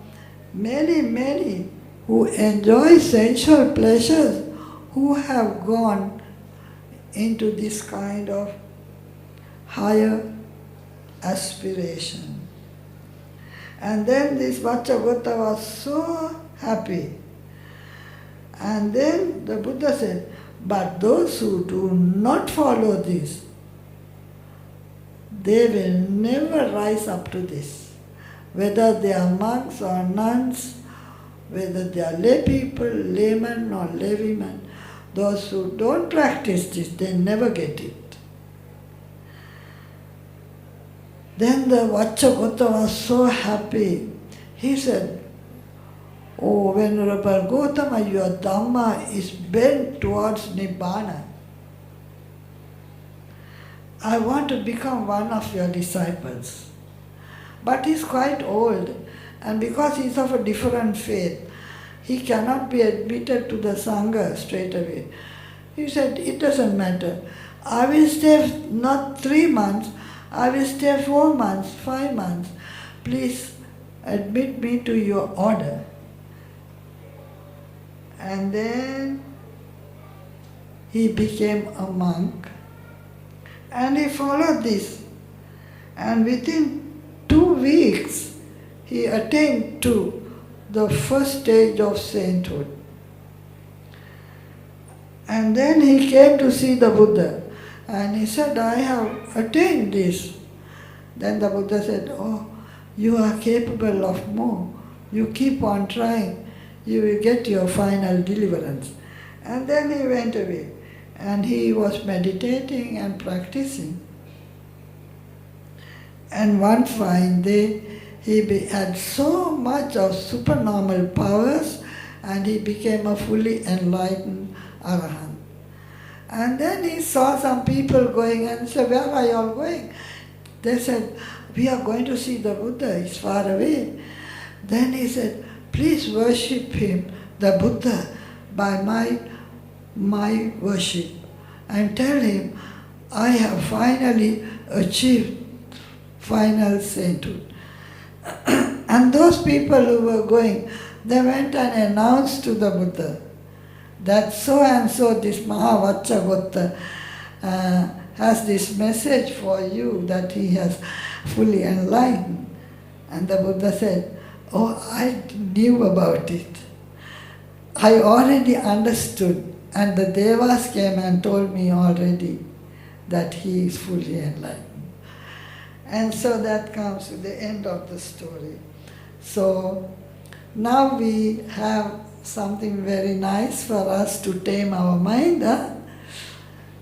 many who enjoy sensual pleasures who have gone into this kind of higher aspiration. And then this Vacchagotta was so happy. And then the Buddha said, but those who do not follow this, they will never rise up to this. Whether they are monks or nuns, whether they are lay people, laymen or laywomen, those who don't practice this, they never get it. Then the Vacchagotta was so happy. He said, oh, Venerable Gautama, your Dhamma is bent towards Nibbana. I want to become one of your disciples. But he's quite old, and because he's of a different faith, he cannot be admitted to the Sangha straight away. He said, it doesn't matter. I will stay not 3 months, I will stay 4 months, 5 months. Please admit me to your order. And then he became a monk. And he followed this. And within 2 weeks, he attained to the first stage of sainthood. And then he came to see the Buddha. And he said, I have attained this. Then the Buddha said, oh, you are capable of more. You keep on trying. You will get your final deliverance. And then he went away. And he was meditating and practicing. And one fine day, he had so much of supernormal powers, and he became a fully enlightened Arahant. And then he saw some people going and said, where are you all going? They said, we are going to see the Buddha, he's far away. Then he said, please worship him, the Buddha, by my worship. And tell him, I have finally achieved final sainthood. And those people who were going, they went and announced to the Buddha that so and so this Mahavacchagotta has this message for you that he has fully enlightened. And the Buddha said, oh, I knew about it. I already understood, and the Devas came and told me already that he is fully enlightened. And so that comes to the end of the story. So now we have something very nice for us to tame our mind.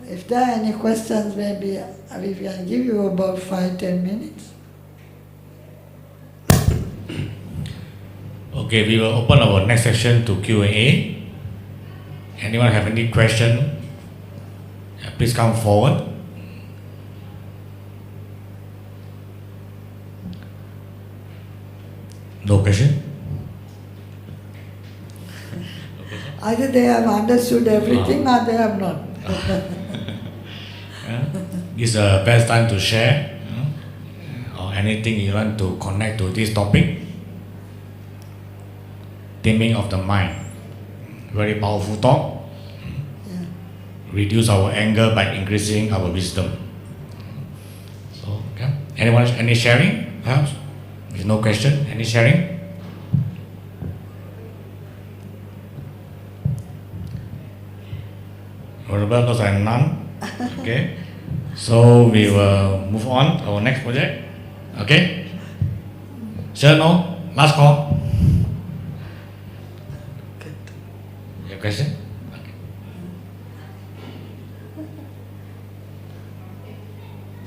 If there are any questions, maybe we can give you about 5-10 minutes. Okay, we will open our next session to Q&A. Anyone have any question? Please come forward. No question? Either they have understood everything or they have not. This is the best time to share or anything you want to connect to this topic. Taming of the mind. Very powerful talk. Yeah. Reduce our anger by increasing our wisdom. So, okay. Anyone, any sharing? Perhaps? If no question, any sharing? Because I'm none. Okay. So we will move on to our next project. Okay. Sir, no? Last call. Your question? Okay.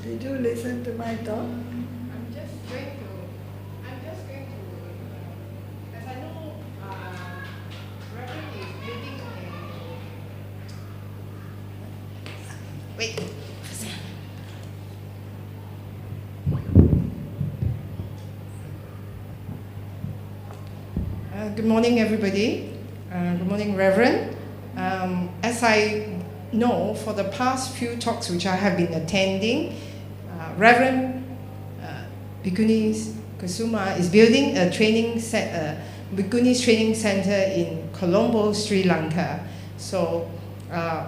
Did you listen to my talk? I'm just going to, as I know, Reverend is building wait. Good morning, everybody. Good morning, Reverend. As I know, for the past few talks which I have been attending, Reverend, Bhikkhunis, Kusuma is building a Bhikkhunis training center in Colombo, Sri Lanka. So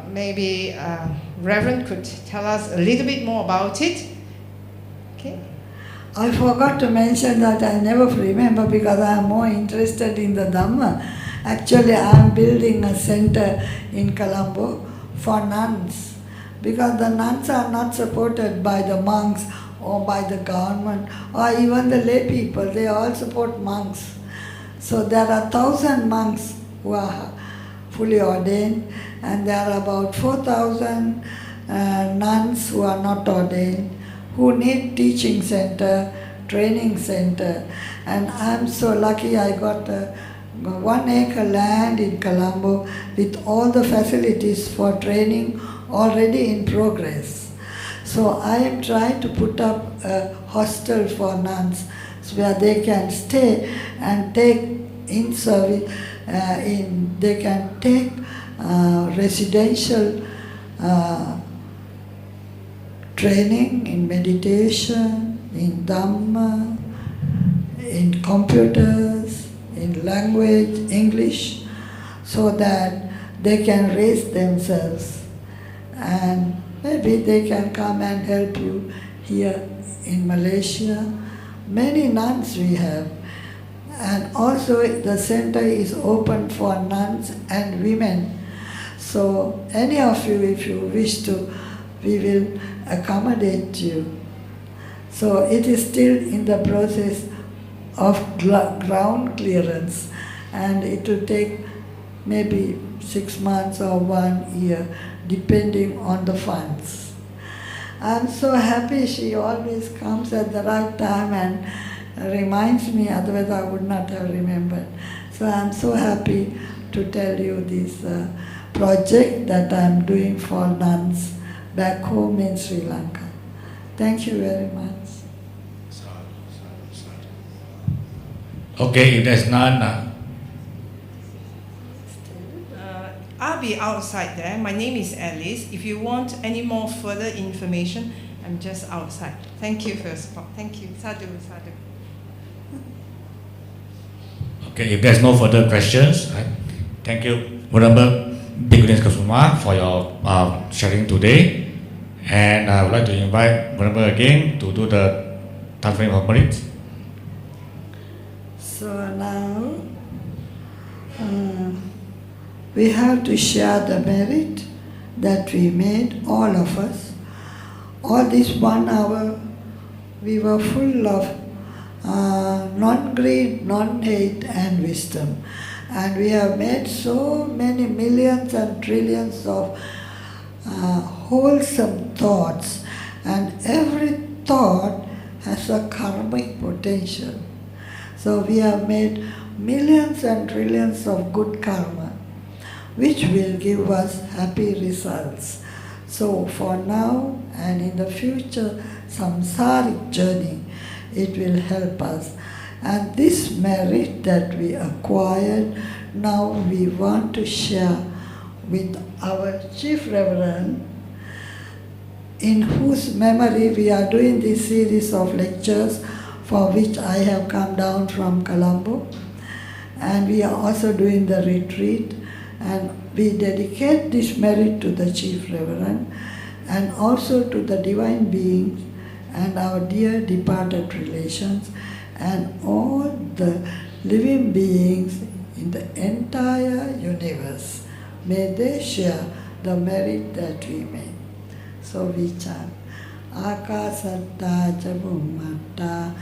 maybe Reverend could tell us a little bit more about it. Okay. I forgot to mention that I never remember because I am more interested in the Dhamma. Actually, I am building a center in Colombo for nuns because the nuns are not supported by the monks or by the government or even the lay people. They all support monks. So there are 1,000 monks who are fully ordained, and there are about 4,000 nuns who are not ordained, who need teaching center, training center. And I'm so lucky I got 1 acre land in Colombo with all the facilities for training already in progress. So I am trying to put up a hostel for nuns where they can stay and take in service, they can take residential training in meditation, in Dhamma, in computers, in language, English, so that they can raise themselves. And maybe they can come and help you here in Malaysia. Many nuns we have. And also the center is open for nuns and women. So any of you, if you wish to, we will accommodate you. So it is still in the process of ground clearance, and it will take maybe 6 months or 1 year, depending on the funds. I'm so happy she always comes at the right time and reminds me, otherwise I would not have remembered. So I'm so happy to tell you this project that I'm doing for nuns back home in Sri Lanka. Thank you very much. Okay, if there's none, I'll be outside there. My name is Alice. If you want any more further information, I'm just outside. Thank you for your support. Thank you. Sadhu, sadhu. okay, if there's no further questions, thank you, Venerable Bhikkhunis Kusuma, for your sharing today. And I would like to invite Venerable again to do the transferring of merit. So now we have to share the merit that we made, all of us. All this 1 hour, we were full of non-greed, non-hate and wisdom. And we have made so many millions and trillions of wholesome thoughts, and every thought has a karmic potential. So we have made millions and trillions of good karma, which will give us happy results. So for now and in the future samsaric journey, it will help us. And this merit that we acquired, now we want to share with our Chief Reverend, in whose memory we are doing this series of lectures, for which I have come down from Colombo. And we are also doing the retreat, and we dedicate this merit to the Chief Reverend and also to the divine beings and our dear departed relations and all the living beings in the entire universe. May they share the merit that we made. So we chant. Akasatta Chabhumatta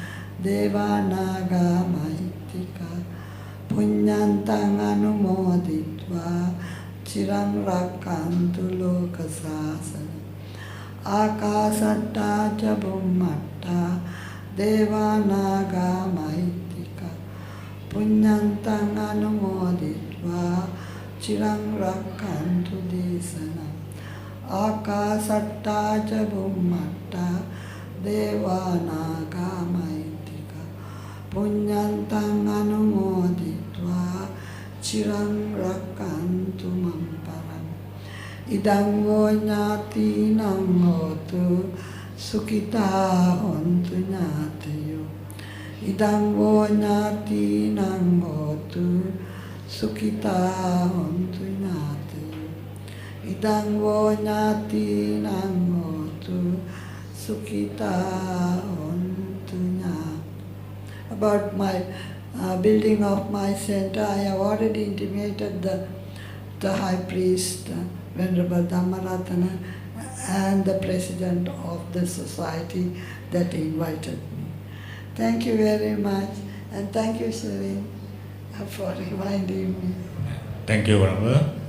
Deva Naga Mahitika Punyantang Anumoditva Chirang Rakantu Lokasasana Akasatta Chabhumatta Deva Naga Mahitika Punyantang Anumoditva Chirang Rakantu Desana Akasatta Chabhumatta Deva Naga Mahitika Punyantang Anumoditva Chirang Rakantu Mamparam Idang Vonyati Nang Hotu Sukita Hontu Nyatayo Idang Idang wo nyati nang hotu sukita hontu nyati. Idang wo nyati nang hotu sukita hontu nyati. About my building of my center, I have already intimated the High Priest, Venerable Dhammaratana, and the President of the society that invited me. Thank you very much, and thank you, Shireen, for reminding me. Thank you, Venerable.